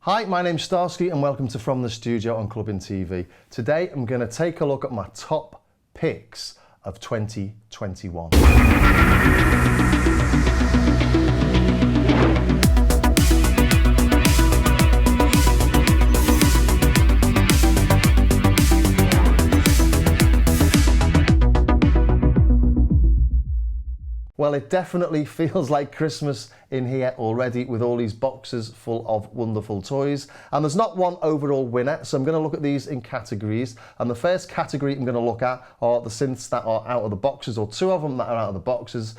Hi, my name's Starsky and welcome to From the Studio on Clubbing TV. Today I'm going to take a look at my top picks of 2021. Well, it definitely feels like Christmas in here already with all these boxes full of wonderful toys. And there's not one overall winner, so I'm going to look at these in categories. And the first category I'm going to look at are the synths that are out of the boxes, or two of them that are out of the boxes,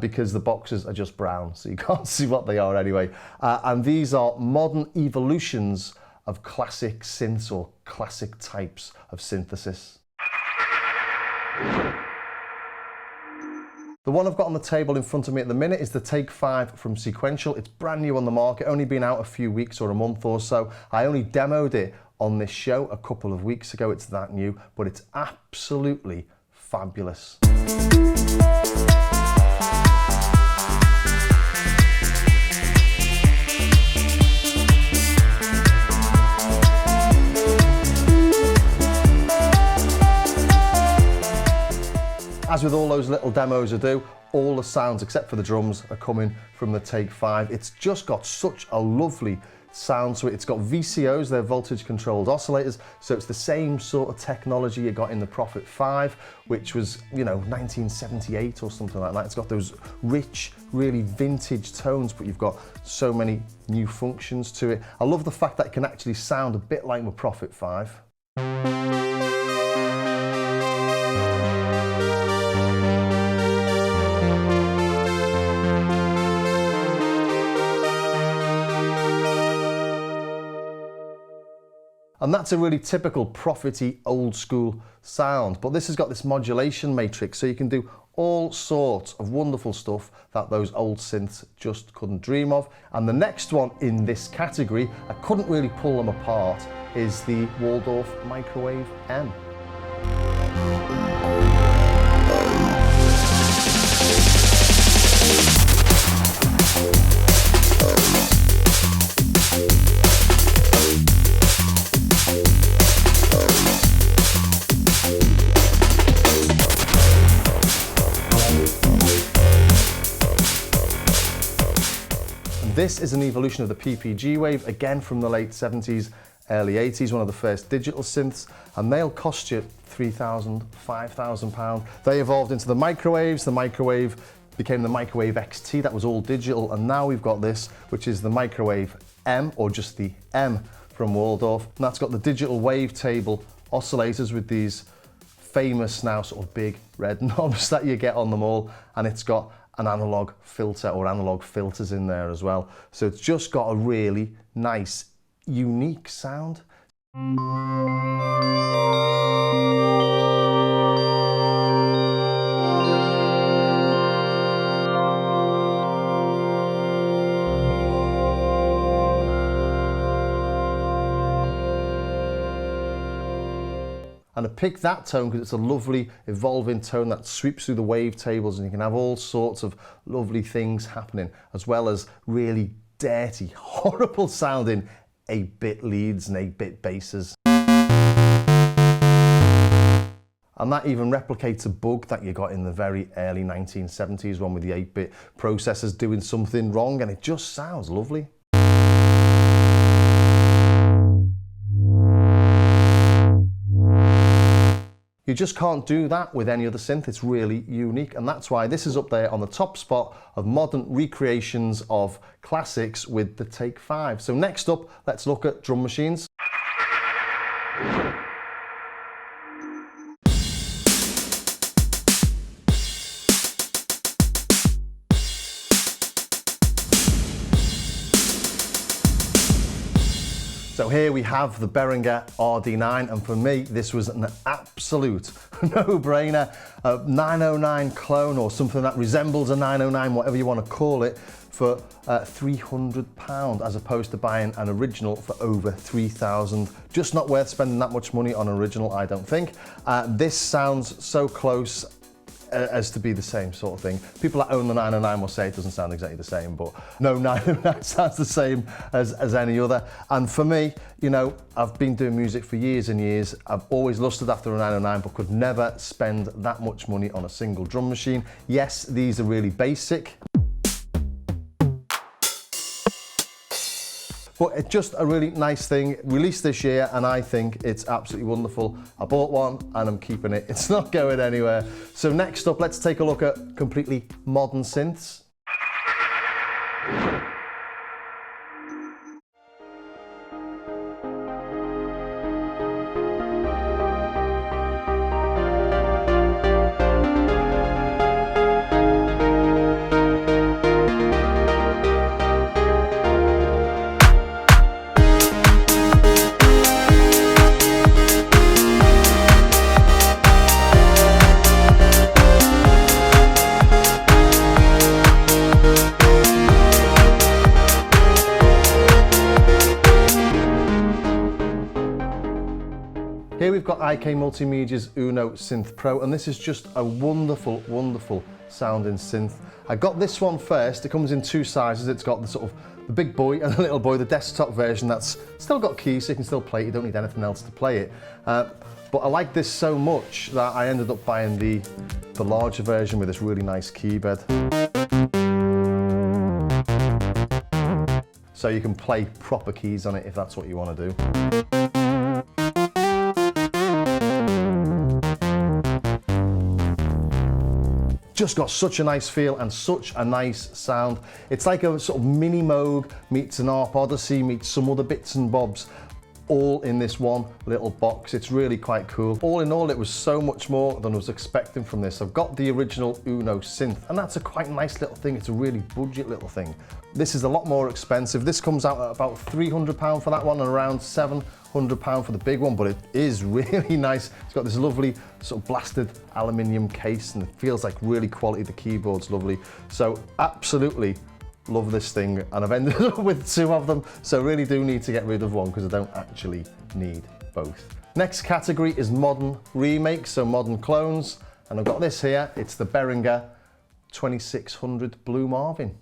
because the boxes are just brown, so you can't see what they are anyway. And these are modern evolutions of classic synths or classic types of synthesis. The one I've got on the table in front of me at the minute is the Take 5 from Sequential. It's brand new on the market, only been out a few weeks or a month or so. I only demoed it on this show a couple of weeks ago. It's that new, but it's absolutely fabulous. As with all those little demos I do, all the sounds except for the drums are coming from the Take 5. It's just got such a lovely sound to it. It's got VCOs, they're voltage controlled oscillators, so it's the same sort of technology you got in the Prophet 5, which was, 1978 or something like that. It's got those rich, really vintage tones, but you've got so many new functions to it. I love the fact that it can actually sound a bit like the Prophet 5. And that's a really typical Prophet-y old school sound. But this has got this modulation matrix, so you can do all sorts of wonderful stuff that those old synths just couldn't dream of. And the next one in this category, I couldn't really pull them apart, is the Waldorf Microwave M. This is an evolution of the PPG wave, again from the late 70s, early 80s, one of the first digital synths, and they'll cost you £3,000, £5,000. They evolved into the microwave became the Microwave XT, that was all digital, and now we've got this, which is the Microwave M, or just the M from Waldorf, and that's got the digital wavetable oscillators with these famous now sort of big red knobs that you get on them all, and it's got an analog filter or analog filters in there as well. So it's just got a really nice, unique sound. And I picked that tone because it's a lovely evolving tone that sweeps through the wavetables, and you can have all sorts of lovely things happening, as well as really dirty, horrible sounding 8-bit leads and 8-bit basses. And that even replicates a bug that you got in the very early 1970s, one with the 8-bit processors doing something wrong, and it just sounds lovely. You just can't do that with any other synth. It's really unique, and that's why this is up there on the top spot of modern recreations of classics with the Take 5. So next up, let's look at drum machines. So here we have the Behringer RD9, and for me this was an absolute no-brainer. A 909 clone, or something that resembles a 909, whatever you want to call it, for £300, as opposed to buying an original for over 3,000. Just not worth spending that much money on an original, I don't think. This sounds so close as to be the same sort of thing. People that own the 909 will say it doesn't sound exactly the same, but no 909 sounds the same as any other. And for me, you know, I've been doing music for years and years. I've always lusted after a 909, but could never spend that much money on a single drum machine. Yes, these are really basic, but it's just a really nice thing, released this year, and I think it's absolutely wonderful. I bought one and I'm keeping it. It's not going anywhere. So next up, let's take a look at completely modern synths. Here we've got IK Multimedia's Uno Synth Pro, and this is just a wonderful, wonderful sounding synth. I got this one first. It comes in two sizes. It's got the sort of the big boy and the little boy, the desktop version that's still got keys, so you can still play it. You don't need anything else to play it. But I like this so much that I ended up buying the larger version with this really nice keyboard. So you can play proper keys on it if that's what you want to do. Just got such a nice feel and such a nice sound. It's like a sort of mini Moog meets an ARP Odyssey meets some other bits and bobs, all in this one little box. It's really quite cool. All in all, it was so much more than I was expecting from this. I've got the original Uno synth, and that's a quite nice little thing. It's a really budget little thing. This is a lot more expensive. This comes out at about £300 for that one and around £700 for the big one, but it is really nice. It's got this lovely sort of blasted aluminium case, and it feels like really quality. The keyboard's lovely. So absolutely love this thing, and I've ended up with two of them, so really do need to get rid of one because I don't actually need both. Next category is modern remakes, so modern clones, and I've got this here. It's the Behringer 2600 Blue Marvin.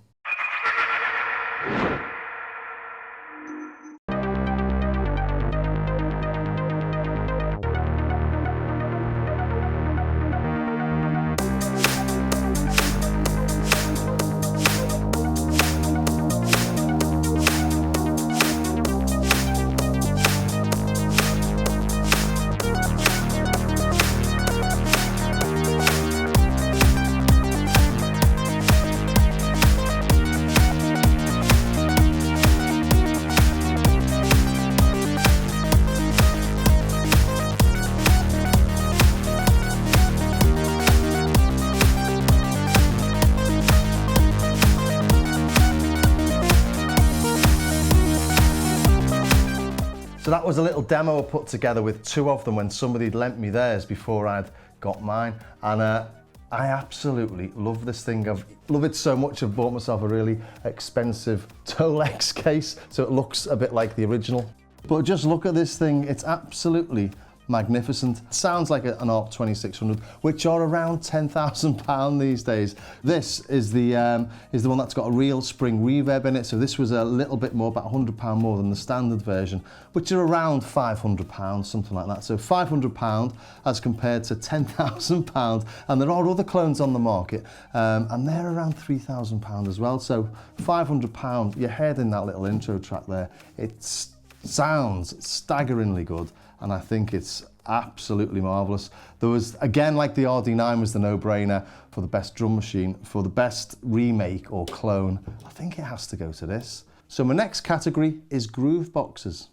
So that was a little demo I put together with two of them when somebody lent me theirs before I'd got mine. And I absolutely love this thing. I've loved it so much I've bought myself a really expensive Tolex case so it looks a bit like the original. But just look at this thing, it's absolutely magnificent. It sounds like an ARP 2600, which are around £10,000 these days. This is the one that's got a real spring reverb in it. So this was a little bit more, about £100 more than the standard version, which are around £500, something like that. So £500 as compared to £10,000. And there are other clones on the market, and they're around £3,000 as well. So £500, you heard in that little intro track there, it sounds staggeringly good. And I think it's absolutely marvellous. There was, again, like the RD9 was the no-brainer for the best drum machine. For the best remake or clone, I think it has to go to this. So my next category is groove boxes.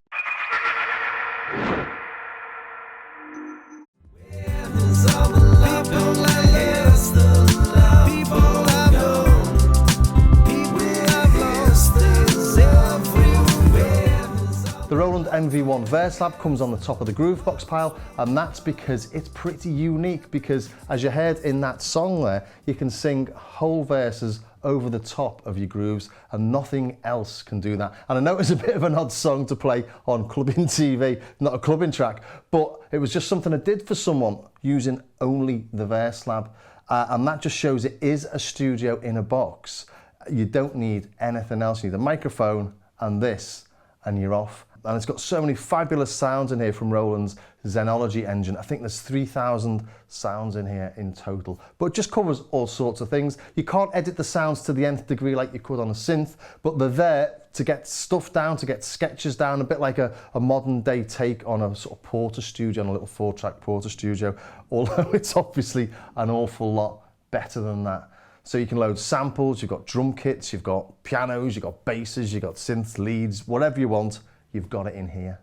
The Roland MV1 Verslab comes on the top of the groove box pile, and that's because it's pretty unique, because as you heard in that song there, you can sing whole verses over the top of your grooves and nothing else can do that. And I know it's a bit of an odd song to play on clubbing TV, not a clubbing track, but it was just something I did for someone using only the Verslab. and that just shows it is a studio in a box. You don't need anything else. You need a microphone and this, and you're off. And it's got so many fabulous sounds in here from Roland's Zenology engine. I think there's 3,000 sounds in here in total, but it just covers all sorts of things. You can't edit the sounds to the nth degree like you could on a synth, but they're there to get stuff down, to get sketches down, a bit like a modern day take on a sort of Porter studio, on a little 4-track Porter studio, although it's obviously an awful lot better than that. So you can load samples, you've got drum kits, you've got pianos, you've got basses, you've got synths, leads, whatever you want, you've got it in here.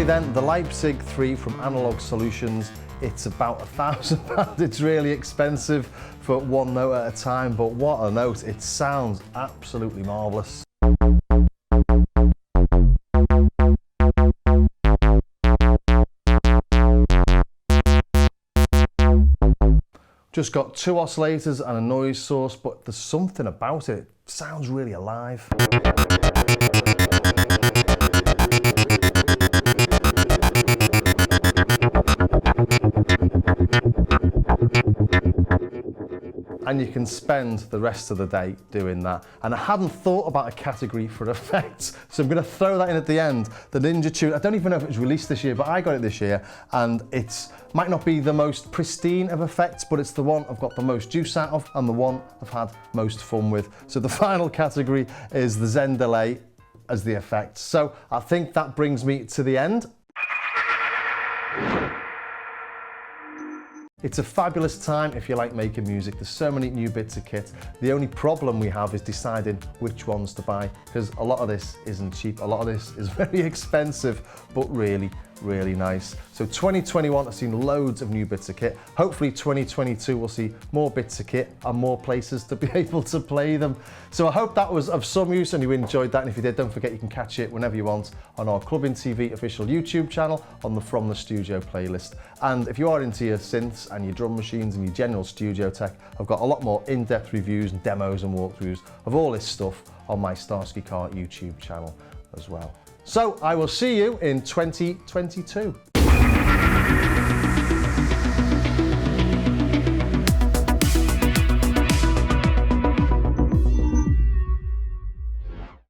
Then the Leipzig III from Analog Solutions, it's about £1,000. It's really expensive for one note at a time, but what a note. It sounds absolutely marvellous. Just got 2 oscillators and a noise source, but there's something about it. It sounds really alive. And you can spend the rest of the day doing that. And I hadn't thought about a category for effects, so I'm going to throw that in at the end. The Ninja Tune, I don't even know if it was released this year, but I got it this year, and it might not be the most pristine of effects, but it's the one I've got the most juice out of and the one I've had most fun with. So the final category is the Zen delay as the effect. So I think that brings me to the end. It's a fabulous time if you like making music. There's so many new bits of kit. The only problem we have is deciding which ones to buy, because a lot of this isn't cheap. A lot of this is very expensive, but really, really nice. So 2021, I've seen loads of new bits of kit. Hopefully 2022, we'll see more bits of kit and more places to be able to play them. So I hope that was of some use and you enjoyed that. And if you did, don't forget you can catch it whenever you want on our Clubbing TV official YouTube channel on the From the Studio playlist. And if you are into your synths and your drum machines and your general studio tech, I've got a lot more in-depth reviews and demos and walkthroughs of all this stuff on my Starsky Carr YouTube channel as well. So I will see you in 2022.